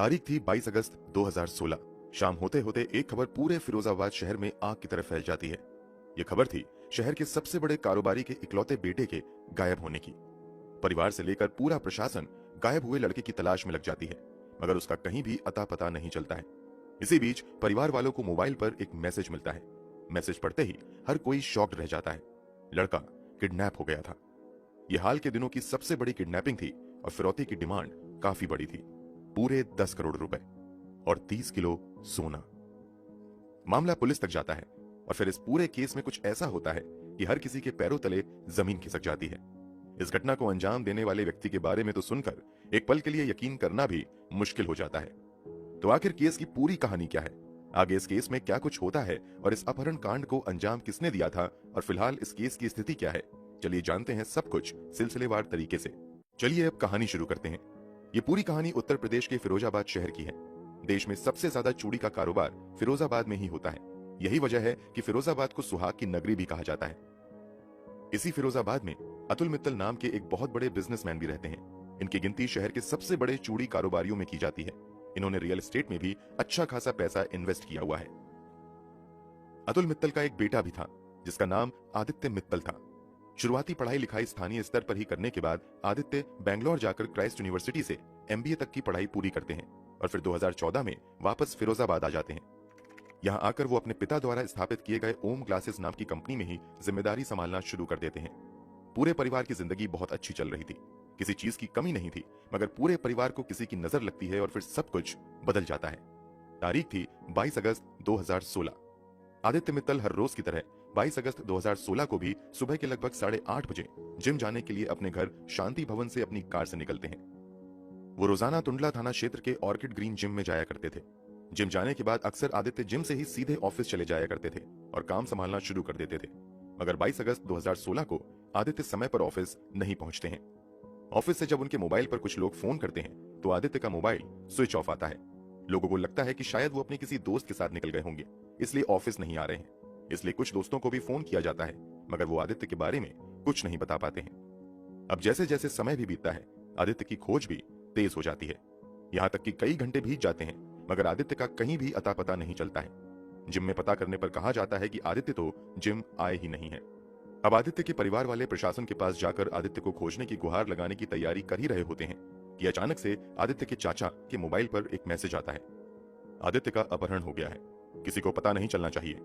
तारीख थी 22 अगस्त 2016। शाम होते होते एक खबर पूरे फिरोजाबाद शहर में आग की तरह फैल जाती है। यह खबर थी शहर के सबसे बड़े कारोबारी के इकलौते बेटे के गायब होने की। परिवार से लेकर पूरा प्रशासन गायब हुए लड़के की तलाश में लग जाती है, मगर उसका कहीं भी अता पता नहीं चलता है। इसी बीच परिवार वालों को मोबाइल पर एक मैसेज मिलता है। मैसेज पढ़ते ही हर कोई शॉक्ड रह जाता है। लड़का किडनैप हो गया था। यह हाल के दिनों की सबसे बड़ी किडनैपिंग थी और फिरौती की डिमांड काफी बड़ी थी, पूरे 10 करोड़ रुपए और 30 किलो सोना। मामला पुलिस तक जाता है और फिर इस पूरे केस में कुछ ऐसा होता है कि हर किसी के पैरों तले जमीन खिसक जाती है। इस घटना को अंजाम देने वाले व्यक्ति के बारे में तो सुनकर एक पल के लिए यकीन करना भी मुश्किल हो जाता है। तो आखिर केस की पूरी कहानी क्या है, आगे इस केस में क्या कुछ होता है और इस अपहरण कांड को अंजाम किसने दिया था और फिलहाल इस केस की स्थिति क्या है, चलिए जानते हैं सब कुछ सिलसिलेवार तरीके से। चलिए अब कहानी शुरू करते हैं। ये पूरी कहानी उत्तर प्रदेश के फिरोजाबाद शहर की है। देश में सबसे ज्यादा चूड़ी का कारोबार फिरोजाबाद में ही होता है। यही वजह है कि फिरोजाबाद को सुहाग की नगरी भी कहा जाता है। इसी फिरोजाबाद में अतुल मित्तल नाम के एक बहुत बड़े बिजनेसमैन भी रहते हैं। इनकी गिनती शहर के सबसे बड़े चूड़ी कारोबारियों में की जाती है। इन्होंने रियल एस्टेट में भी अच्छा खासा पैसा इन्वेस्ट किया हुआ है। अतुल मित्तल का एक बेटा भी था जिसका नाम आदित्य मित्तल था। शुरुआती पढ़ाई लिखाई स्थानीय स्तर पर ही करने के बाद आदित्य बेंगलोर जाकर क्राइस्ट यूनिवर्सिटी से एमबीए तक की पढ़ाई पूरी करते हैं और फिर 2014 में वापस फिरोजाबाद आ जाते हैं। यहां आकर वो अपने पिता द्वारा स्थापित किए गए ओम ग्लासेस नाम की कंपनी में ही जिम्मेदारी संभालना शुरू कर देते हैं। पूरे परिवार की जिंदगी बहुत अच्छी चल रही थी, किसी चीज की कमी नहीं थी, मगर पूरे परिवार को किसी की नजर लगती है और फिर सब कुछ बदल जाता है। तारीख थी 22 अगस्त 2016। आदित्य मित्तल हर रोज की तरह 22 अगस्त 2016 को भी सुबह के लगभग 8:30 बजे जिम जाने के लिए अपने घर शांति भवन से अपनी कार से निकलते हैं। वो रोजाना टुंडला थाना क्षेत्र के ऑर्किड ग्रीन जिम में जाया करते थे। जिम जाने के बाद अक्सर आदित्य जिम से ही सीधे ऑफिस चले जाया करते थे और काम संभालना शुरू कर देते थे। मगर 22 अगस्त 2016 को आदित्य समय पर ऑफिस नहीं पहुंचते हैं। ऑफिस से जब उनके मोबाइल पर कुछ लोग फोन करते हैं तो आदित्य का मोबाइल स्विच ऑफ आता है। लोगों को लगता है कि शायद वो अपने किसी दोस्त के साथ निकल गए होंगे, इसलिए ऑफिस नहीं आ रहे हैं। इसलिए कुछ दोस्तों को भी फोन किया जाता है, मगर वो आदित्य के बारे में कुछ नहीं बता पाते हैं। अब जैसे जैसे समय भी बीतता है, आदित्य की खोज भी तेज हो जाती है। यहाँ तक कि कई घंटे बीत जाते हैं, मगर आदित्य का कहीं भी अता पता नहीं चलता है। जिम में पता करने पर कहा जाता है कि आदित्य तो जिम आए ही नहीं है। अब आदित्य के परिवार वाले प्रशासन के पास जाकर आदित्य को खोजने की गुहार लगाने की तैयारी कर ही रहे होते हैं कि अचानक से आदित्य के चाचा के मोबाइल पर एक मैसेज आता है। आदित्य का अपहरण हो गया है, किसी को पता नहीं चलना चाहिए,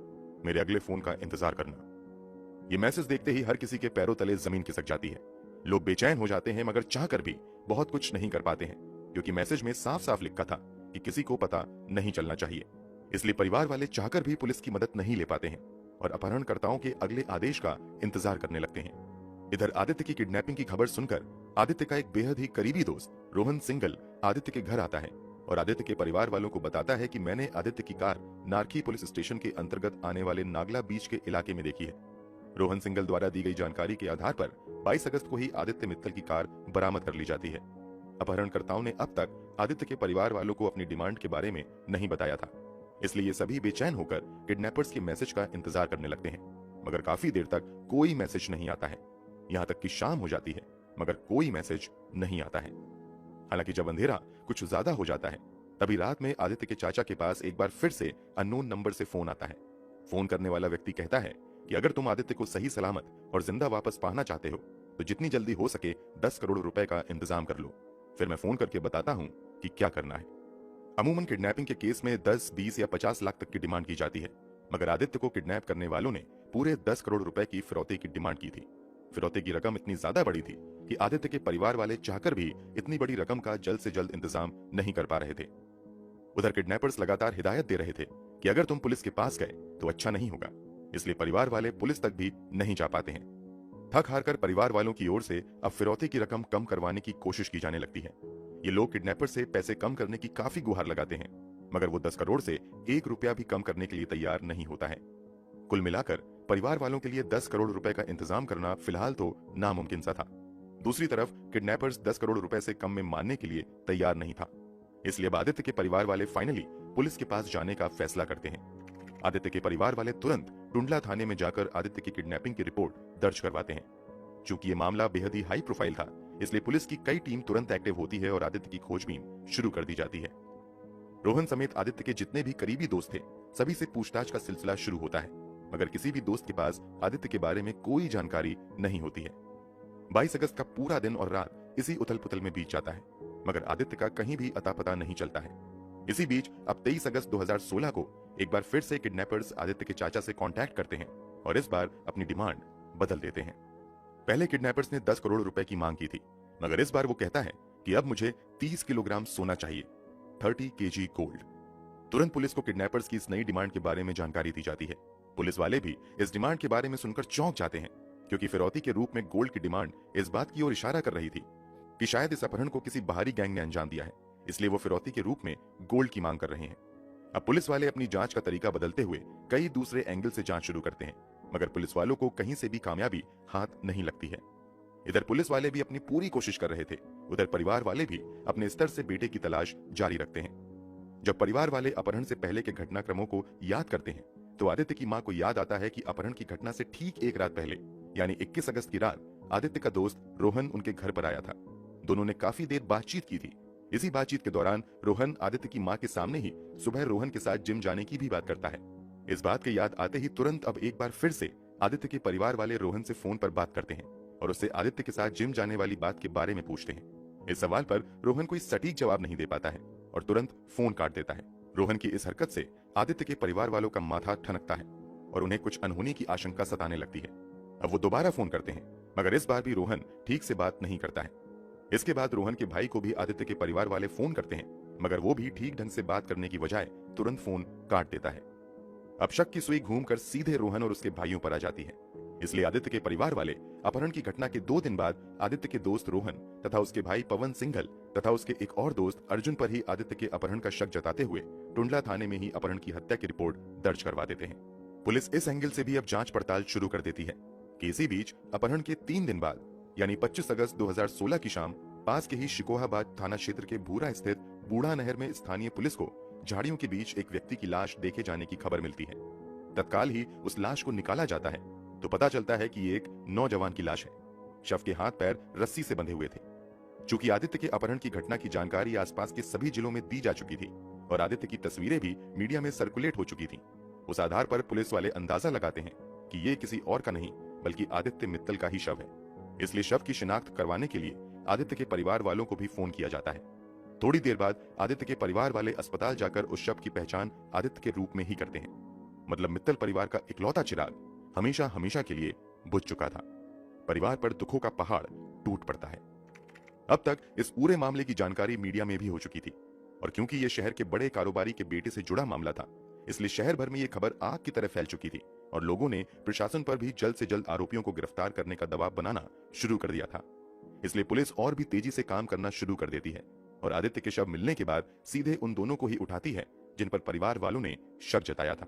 मेरे अगले फोन का इंतजार करना। ये मैसेज देखते ही हर किसी के पैरों तले जमीन खिसक जाती है। लोग बेचैन हो जाते हैं, मगर चाहकर भी बहुत कुछ नहीं कर पाते हैं, क्योंकि मैसेज में साफ साफ लिखा था कि किसी को पता नहीं चलना चाहिए। इसलिए परिवार वाले चाहकर भी पुलिस की मदद नहीं ले पाते हैं और अपहरणकर्ताओं के अगले आदेश का इंतजार करने लगते हैं। इधर आदित्य की किडनैपिंग की खबर सुनकर आदित्य का एक बेहद ही करीबी दोस्त रोहन सिंगल आदित्य के घर आता है और आदित्य के परिवार वालों को बताता है कि मैंने आदित्य की कार नारखी पुलिस स्टेशन के अंतर्गत आने वाले नागला बीच के इलाके में देखी है। रोहन सिंगल द्वारा दी गई जानकारी के आधार पर 22 अगस्त को ही आदित्य मित्तल की कार बरामद कर ली जाती है। अपहरणकर्ताओं ने अब तक आदित्य के परिवार वालों को अपनी डिमांड के बारे में नहीं बताया था, इसलिए ये सभी बेचैन होकर किडनैपर्स के मैसेज का इंतजार करने लगते हैं। मगर काफी देर तक कोई मैसेज नहीं आता है। यहाँ तक कि शाम हो जाती है, मगर कोई मैसेज नहीं आता है। हालांकि जब अंधेरा कुछ ज्यादा हो जाता है, तभी रात में आदित्य के चाचा के पास एक बार फिर से अननोन नंबर से फोन आता है। फोन करने वाला व्यक्ति कहता है कि अगर तुम आदित्य को सही सलामत और जिंदा वापस पाना चाहते हो तो जितनी जल्दी हो सके 10 करोड़ रुपए का इंतजाम कर लो, फिर मैं फोन करके बताता हूं कि क्या करना है। अमूमन किडनैपिंग के केस में 10, 20 या 50 लाख तक की डिमांड की जाती है, मगर आदित्य को किडनैप करने वालों ने पूरे 10 करोड़ रुपए की फिरौती की डिमांड की थी। फिरौती की रकम इतनी ज्यादा बड़ी थी कि आदित्य के परिवार वाले चाहकर भी इतनी बड़ी रकम का जल्द से जल्द इंतजाम नहीं कर पा रहे थे। उधर किडनैपर्स लगातार हिदायत दे रहे थे कि अगर तुम पुलिस के पास गए तो अच्छा नहीं होगा, इसलिए परिवार वाले पुलिस तक भी नहीं जा पाते हैं। थक हार कर परिवार वालों की ओर से अब फिरौती की रकम कम करवाने की कोशिश की जाने लगती है। ये लोग किडनैपर से पैसे कम करने की काफी गुहार लगाते हैं, मगर वो 10 करोड़ से 1 रुपया भी कम करने के लिए तैयार नहीं होता है। कुल मिलाकर परिवार वालों के लिए 10 करोड़ रुपए का इंतजाम करना फिलहाल तो नामुमकिन सा था। दूसरी तरफ किडनैपर्स 10 करोड़ रुपए से कम में मानने के लिए तैयार नहीं था, इसलिए आदित्य के परिवार वाले फाइनली पुलिस के पास जाने का फैसला करते हैं। आदित्य के परिवार वाले तुरंत टुंडला थाने में जाकर आदित्य की किडनैपिंग की रिपोर्ट दर्ज करवाते हैं। चूंकि ये मामला बेहद ही हाई प्रोफाइल था, इसलिए पुलिस की कई टीम तुरंत एक्टिव होती है और आदित्य की खोजबीन शुरू कर दी जाती है। रोहन समेत आदित्य के जितने भी करीबी दोस्त थे, सभी से पूछताछ का सिलसिला शुरू होता है, मगर किसी भी दोस्त के पास आदित्य के बारे में कोई जानकारी नहीं होती है। 22 अगस्त का पूरा दिन और रात इसी उथल पुथल में बीत जाता है, मगर आदित्य का कहीं भी अता पता नहीं चलता है। इसी बीच अब 23 अगस्त 2016 को एक बार फिर से किडनैपर्स आदित्य के चाचा से कांटेक्ट करते हैं और इस बार अपनी डिमांड बदल देते हैं। पहले किडनैपर्स ने 10 करोड़ रुपए की मांग की थी, मगर इस बार वो कहता है कि अब मुझे 30 किलोग्राम सोना चाहिए, 30 केजी गोल्ड। तुरंत पुलिस को किडनैपर्स की इस नई डिमांड के बारे में जानकारी दी जाती है। पुलिस वाले भी इस डिमांड के बारे में सुनकर चौंक जाते हैं, क्योंकि फिरौती के रूप में गोल्ड की डिमांड इस बात की ओर इशारा कर रही थी कि शायद इस अपहरण को किसी बाहरी गैंग ने अंजाम दिया है, इसलिए वो फिरौती के रूप में गोल्ड की मांग कर रहे हैं। अब पुलिस वाले अपनी जांच का तरीका बदलते हुए कई दूसरे एंगल से जांच शुरू करते हैं, मगर पुलिस वालों को कहीं से भी कामयाबी हाथ नहीं लगती है। इधर पुलिस वाले भी अपनी पूरी कोशिश कर रहे थे, उधर परिवार वाले भी अपने स्तर से बेटे की तलाश जारी रखते हैं। जब परिवार वाले अपहरण से पहले के घटनाक्रमों को याद करते हैं, तो आदित्य की मां को याद आता है कि अपहरण की घटना से ठीक एक रात पहले, यानी 21 अगस्त की रात, आदित्य का दोस्त रोहन उनके घर पर आया था। दोनों ने काफी देर बातचीत की थी। इसी बातचीत के दौरान रोहन आदित्य की मां के सामने ही सुबह रोहन के साथ जिम जाने की भी बात करता है। इस बात के याद आते ही तुरंत अब एक बार फिर से आदित्य के परिवार वाले रोहन से फोन पर बात करते हैं और उससे आदित्य के साथ जिम जाने वाली बात के बारे में पूछते हैं। इस सवाल पर रोहन कोई सटीक जवाब नहीं दे पाता है और तुरंत फोन काट देता है। रोहन की इस हरकत से आदित्य के परिवार वालों का माथा ठनकता है और उन्हें कुछ अनहोनी की आशंका सताने लगती है। अब वो दोबारा फोन करते हैं, मगर इस बार भी रोहन ठीक से बात नहीं करता है। इसके बाद रोहन के भाई को भी आदित्य के परिवार वाले फोन करते हैं, मगर वो भी ठीक ढंग से बात करने की बजाय तुरंत फोन काट देता है। अब शक की सुई घूमकर सीधे रोहन और उसके भाइयों पर आ जाती है, इसलिए आदित्य के परिवार वाले अपहरण की घटना के 2 दिन बाद आदित्य के दोस्त रोहन तथा उसके भाई पवन सिंघल तथा उसके एक और दोस्त अर्जुन पर ही आदित्य के अपहरण का शक जताते हुए टुंडला थाने में ही अपहरण की हत्या की रिपोर्ट दर्ज करवा देते हैं। पुलिस इस एंगल से भी अब जांच पड़ताल शुरू कर देती है कि इसी बीच अपहरण के 3 दिन बाद, यानी 25 अगस्त 2016 की शाम, पास के ही शिकोहाबाद थाना क्षेत्र के भूरा स्थित बूढ़ा नहर में स्थानीय पुलिस को झाड़ियों के बीच एक व्यक्ति की लाश देखे जाने की खबर मिलती है। तत्काल ही उस लाश को निकाला जाता है तो पता चलता है कि ये एक नौजवान की लाश है। शव के हाथ पैर रस्सी से बंधे हुए थे। चूंकि आदित्य के अपहरण की घटना की जानकारी आसपास के सभी जिलों में दी जा चुकी थी और आदित्य की तस्वीरें भी मीडिया में सर्कुलेट हो चुकी थीं, उस आधार पर पुलिस वाले अंदाजा लगाते हैं कि ये किसी और का नहीं बल्कि आदित्य मित्तल का ही शव है। इसलिए शव की शिनाख्त करवाने के लिए आदित्य के परिवार वालों को भी फोन किया जाता है। थोड़ी देर बाद आदित्य के परिवार वाले अस्पताल जाकर उस शव की पहचान आदित्य के रूप में ही करते हैं। मतलब मित्तल परिवार का इकलौता चिराग हमेशा हमेशा के लिए बुझ चुका था। परिवार पर दुखों का पहाड़ टूट पड़ता है। अब तक इस पूरे मामले की जानकारी मीडिया में भी हो चुकी थी और क्योंकि यह शहर के बड़े कारोबारी के बेटे से जुड़ा मामला था, इसलिए शहर भर में यह खबर आग की तरह फैल चुकी थी और लोगों ने प्रशासन पर भी जल्द से जल्द आरोपियों को गिरफ्तार करने का दबाव बनाना शुरू कर दिया था। इसलिए पुलिस और भी तेजी से काम करना शुरू कर देती है और आदित्य के शव मिलने के बाद सीधे उन दोनों को ही उठाती है जिन पर परिवार वालों ने शक जताया था।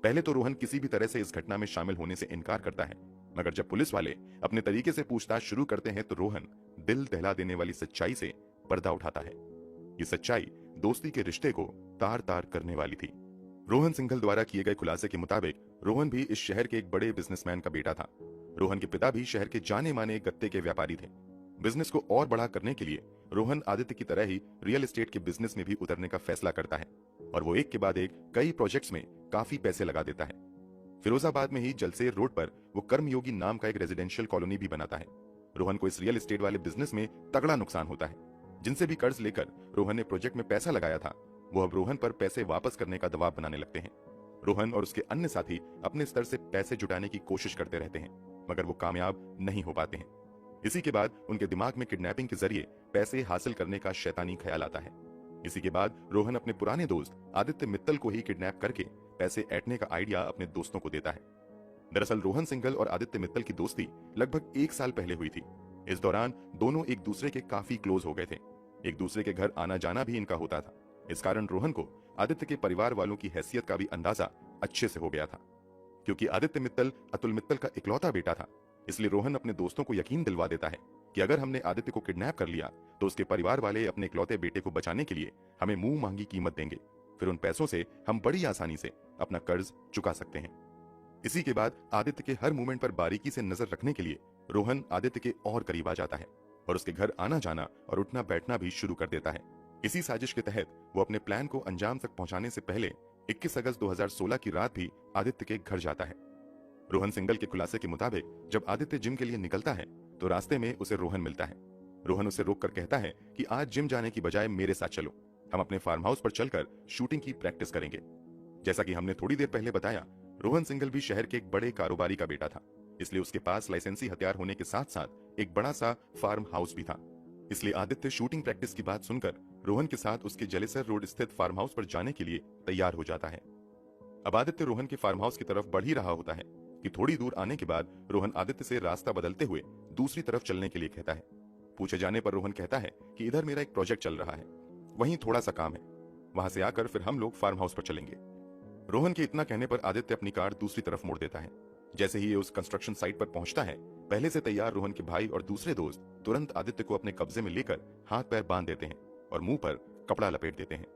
पहले तो रोहन किसी भी तरह से इस घटना में शामिल होने से इनकार करता है, मगर जब पुलिस वाले अपने तरीके से पूछताछ शुरू करते हैं तो रोहन दिल दहला देने वाली सच्चाई से पर्दा उठाता है। ये सच्चाई दोस्ती के रिश्ते को तार तार करने वाली थी। रोहन सिंघल द्वारा किए गए खुलासे के मुताबिक रोहन भी इस शहर के एक बड़े बिजनेसमैन का बेटा था। रोहन के पिता भी शहर के जाने माने गत्ते के व्यापारी थे। बिजनेस को और बड़ा करने के लिए रोहन आदित्य की तरह ही रियल एस्टेट के बिजनेस में भी उतरने का फैसला करता है और वो एक के बाद एक कई प्रोजेक्ट्स में काफी पैसे लगा देता है। फिरोजाबाद में ही जलसेर रोड पर वो कर्मयोगी नाम का एक रेजिडेंशियल कॉलोनी भी बनाता है। रोहन को इस रियल एस्टेट वाले बिजनेस में तगड़ा नुकसान होता है। जिनसे भी कर्ज लेकर रोहन ने प्रोजेक्ट में पैसा लगाया था, वो अब रोहन पर पैसे वापस करने का दबाव बनाने लगते हैं। रोहन और उसके अन्य साथी अपने स्तर से पैसे जुटाने की कोशिश करते रहते हैं, मगर वो कामयाब नहीं हो पाते हैं। इसी के बाद उनके दिमाग में किडनैपिंग के जरिए पैसे हासिल करने का शैतानी ख्याल आता है। इसी के बाद रोहन अपने पुराने दोस्त आदित्य मित्तल को ही किडनैप करके पैसे ऐंठने का आइडिया अपने दोस्तों को देता है। दरअसल रोहन सिंघल और आदित्य मित्तल की दोस्ती लगभग 1 साल पहले हुई थी। इस दौरान दोनों एक दूसरे के काफी क्लोज हो गए थे। एक दूसरे के घर आना जाना भी इनका होता था। इस कारण रोहन को आदित्य के परिवार वालों की हैसियत का भी अंदाजा अच्छे से हो गया था। क्योंकि आदित्य मित्तल अतुल मित्तल का इकलौता बेटा था, इसलिए रोहन अपने दोस्तों को यकीन दिलवा देता है कि अगर हमने आदित्य को किडनैप कर लिया तो उसके परिवार वाले अपने इकलौते बेटे को बचाने के लिए हमें मुंह मांगी कीमत देंगे। फिर उन पैसों से हम बड़ी आसानी से अपना कर्ज चुका सकते हैं। इसी के बाद आदित्य के हर मूवमेंट पर बारीकी से नजर रखने के लिए रोहन आदित्य के और करीब आ जाता है और उसके घर आना जाना और उठना बैठना भी शुरू कर देता है। इसी साजिश के तहत वो अपने प्लान को अंजाम तक पहुंचाने से पहले 21 अगस्त 2016 की रात भी आदित्य के घर जाता है। रोहन सिंघल के खुलासे के मुताबिक जब आदित्य जिम के लिए निकलता है तो रास्ते में उसे रोहन मिलता है। रोहन उसे रोककर कहता है कि आज जिम जाने की बजाय मेरे साथ चलो, हम अपने फार्म हाउस पर चलकर शूटिंग की प्रैक्टिस करेंगे। जैसा कि हमने थोड़ी देर पहले बताया, रोहन सिंघल भी शहर के एक बड़े कारोबारी का बेटा था, इसलिए उसके पास लाइसेंसी हथियार होने के साथ साथ एक बड़ा सा फार्म हाउस भी था। इसलिए आदित्य शूटिंग प्रैक्टिस की बात सुनकर रोहन के साथ उसके जलेसर रोड स्थित फार्म हाउस पर जाने के लिए तैयार हो जाता है। अब आदित्य रोहन के फार्म हाउस की तरफ बढ़ ही रहा होता है कि थोड़ी दूर आने के बाद रोहन आदित्य से रास्ता बदलते हुए दूसरी तरफ चलने के लिए कहता है। पूछे जाने पर रोहन कहता है कि इधर मेरा एक प्रोजेक्ट चल रहा है, वहीं थोड़ा सा काम है, वहां से आकर फिर हम लोग फार्म हाउस पर चलेंगे। रोहन के इतना कहने पर आदित्य अपनी कार दूसरी तरफ मोड़ देता है। जैसे ही ये उस कंस्ट्रक्शन साइट पर पहुंचता है, पहले से तैयार रोहन के भाई और दूसरे दोस्त तुरंत आदित्य को अपने कब्जे में लेकर हाथ पैर बांध देते हैं और मुंह पर कपड़ा लपेट देते हैं।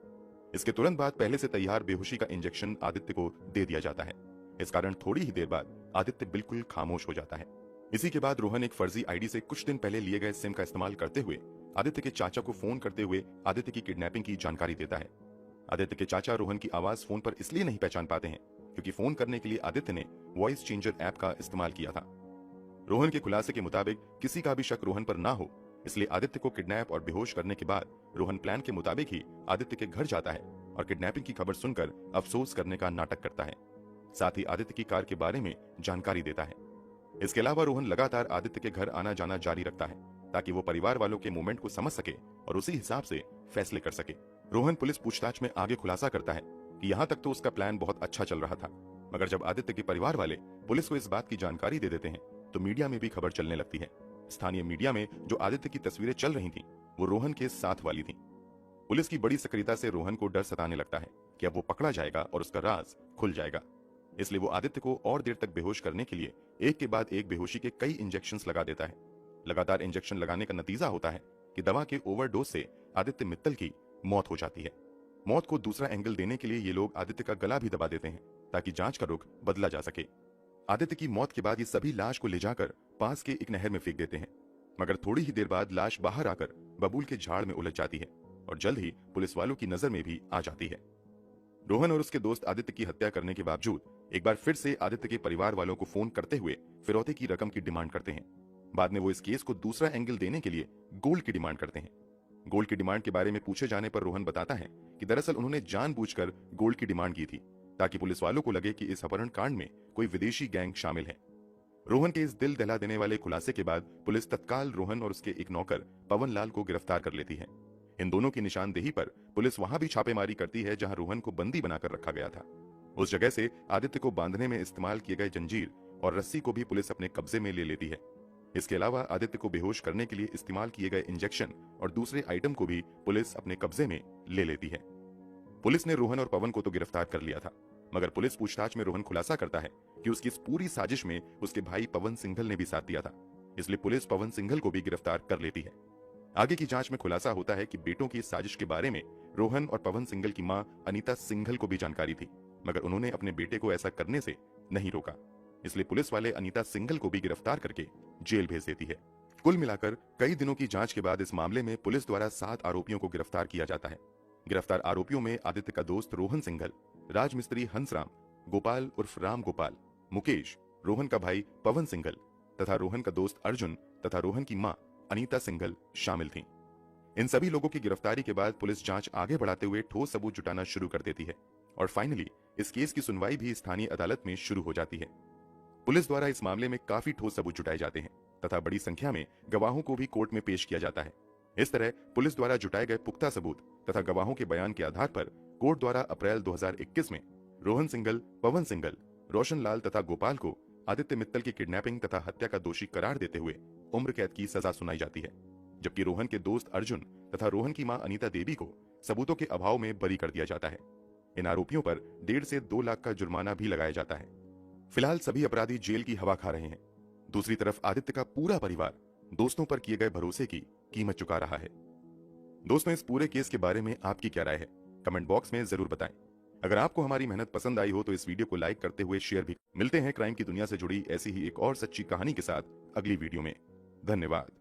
इसके तुरंत बाद पहले से तैयार बेहोशी का इंजेक्शन आदित्य को दे दिया जाता है। इस कारण थोड़ी ही देर बाद आदित्य बिल्कुल खामोश हो जाता है। इसी के बाद रोहन एक फर्जी आईडी से कुछ दिन पहले लिए गए सिम का इस्तेमाल करते हुए आदित्य के चाचा को फोन करते हुए आदित्य की किडनैपिंग की जानकारी देता है। आदित्य के चाचा रोहन की आवाज फोन पर इसलिए नहीं पहचान पाते हैं क्योंकि फोन करने के लिए आदित्य ने वॉइस चेंजर ऐप का इस्तेमाल किया था। रोहन के खुलासे के मुताबिक किसी का भी शक रोहन पर ना हो, इसलिए आदित्य को किडनैप और बेहोश करने के बाद रोहन प्लान के मुताबिक ही आदित्य के घर जाता है और किडनैपिंग की खबर सुनकर अफसोस करने का नाटक करता है। साथ ही आदित्य की कार के बारे में जानकारी देता है। इसके अलावा रोहन लगातार आदित्य के घर आना जाना जारी रखता है ताकि वो परिवार वालों के मूवमेंट को समझ सके और उसी हिसाब से फैसले कर सके। रोहन पुलिस पूछताछ में आगे खुलासा करता है कि यहाँ तक तो उसका प्लान बहुत अच्छा चल रहा था, मगर जब आदित्य के परिवार वाले पुलिस को इस बात की जानकारी दे देते हैं तो मीडिया में भी खबर चलने लगती है। स्थानीय मीडिया में जो आदित्य की तस्वीरें चल रही थीं, वो रोहन के साथ वाली थीं। पुलिस की बड़ी सक्रियता से रोहन को डर सताने लगता है कि अब वो पकड़ा जाएगा और उसका राज खुल जाएगा। इसलिए वो आदित्य को और देर तक बेहोश करने के लिए एक के बाद एक बेहोशी के कई इंजेक्शंस लगा देता है। लगातार इंजेक्शन लगाने का नतीजा होता है कि दवा के ओवरडोज से आदित्य मित्तल की मौत हो जाती है। मौत को दूसरा एंगल देने के लिए ये लोग आदित्य का गला भी दबा देते हैं ताकि जांच का रुख बदला जा सके। आदित्य की मौत के बाद ये सभी लाश को ले जाकर पास के एक नहर में फेंक देते हैं, मगर थोड़ी ही देर बाद लाश बाहर आकर बबूल के झाड़ में उलझ जाती है और जल्द ही पुलिस वालों की नजर में भी आ जाती है। रोहन और उसके दोस्त आदित्य की हत्या करने के बावजूद एक बार फिर से आदित्य के परिवार वालों को फोन करते हुए फिरौती की रकम की डिमांड करते हैं। बाद में वो इस केस को दूसरा एंगल देने के लिए गोल्ड की डिमांड करते हैं। गोल्ड की डिमांड के बारे में पूछे जाने पर रोहन बताता है कि दरअसल उन्होंने जानबूझकर गोल्ड की डिमांड की थी ताकि पुलिस वालों को लगे कि इस अपहरण कांड में कोई विदेशी गैंग शामिल है। रोहन के इस दिल दहला देने वाले खुलासे के बाद पुलिस तत्काल रोहन और उसके एक नौकर पवन लाल को गिरफ्तार कर लेती है। इन दोनों की निशानदेही पर पुलिस वहां भी छापेमारी करती है जहां रोहन को बंदी बनाकर रखा गया था। उस जगह से आदित्य को बांधने में इस्तेमाल किए गए जंजीर और रस्सी को भी पुलिस अपने कब्जे में ले लेती है। इसके अलावा आदित्य को बेहोश करने के लिए इस्तेमाल किए गए इंजेक्शन और दूसरे आइटम को भी पुलिस अपने कब्जे में ले लेती है। पुलिस ने रोहन और पवन को तो गिरफ्तार कर लिया था, मगर पुलिस पूछताछ में रोहन खुलासा करता है कि उसकी इस पूरी साजिश में उसके भाई पवन सिंघल ने भी साथ दिया था, इसलिए पुलिस पवन सिंघल को भी गिरफ्तार कर लेती है। आगे की जांच में खुलासा होता है कि बेटों की इस साजिश के बारे में रोहन और पवन सिंघल की मां अनीता सिंघल को भी जानकारी थी, मगर उन्होंने अपने बेटे को ऐसा करने से नहीं रोका, इसलिए पुलिस वाले अनीता सिंघल को भी गिरफ्तार करके जेल भेज देती है। कुल मिलाकर कई दिनों की जांच के बाद इस मामले में पुलिस द्वारा 7 आरोपियों को गिरफ्तार किया जाता है। गिरफ्तार आरोपियों में आदित्य का दोस्त रोहन सिंघल, राजमिस्त्री हंसराम, गोपाल उर्फ राम गोपाल, मुकेश, रोहन का भाई पवन सिंघल तथा रोहन का दोस्त अर्जुन तथा रोहन की मां अनीता सिंघल शामिल थीं। इन सभी लोगों की गिरफ्तारी के बाद पुलिस जांच आगे बढ़ाते हुए ठोस सबूत जुटाना शुरू कर देती है और फाइनली इस केस की सुनवाई भी स्थानीय अदालत में शुरू हो जाती है। पुलिस द्वारा इस मामले में काफी ठोस सबूत जुटाए जाते हैं तथा बड़ी संख्या में गवाहों को भी कोर्ट में पेश किया जाता है। इस तरह पुलिस द्वारा जुटाए गए पुख्ता सबूत तथा गवाहों के बयान के आधार पर कोर्ट द्वारा अप्रैल 2021 में रोहन सिंघल, पवन सिंघल, रोशन लाल तथा गोपाल को आदित्य मित्तल की किडनैपिंग तथा हत्या का दोषी करार देते हुए उम्र कैद की सजा सुनाई जाती है, जबकि रोहन के दोस्त अर्जुन तथा रोहन की मां अनीता देवी को सबूतों के अभाव में बरी कर दिया जाता है। इन आरोपियों पर 1.5 से 2 लाख का जुर्माना भी लगाया जाता है। फिलहाल सभी अपराधी जेल की हवा खा रहे हैं। दूसरी तरफ आदित्य का पूरा परिवार दोस्तों पर किए गए भरोसे की कीमत चुका रहा है। दोस्तों, इस पूरे केस के बारे में आपकी क्या राय है? कमेंट बॉक्स में जरूर बताएं। अगर आपको हमारी मेहनत पसंद आई हो तो इस वीडियो को लाइक करते हुए शेयर भी। मिलते हैं क्राइम की दुनिया से जुड़ी ऐसी ही एक और सच्ची कहानी के साथ अगली वीडियो में। धन्यवाद।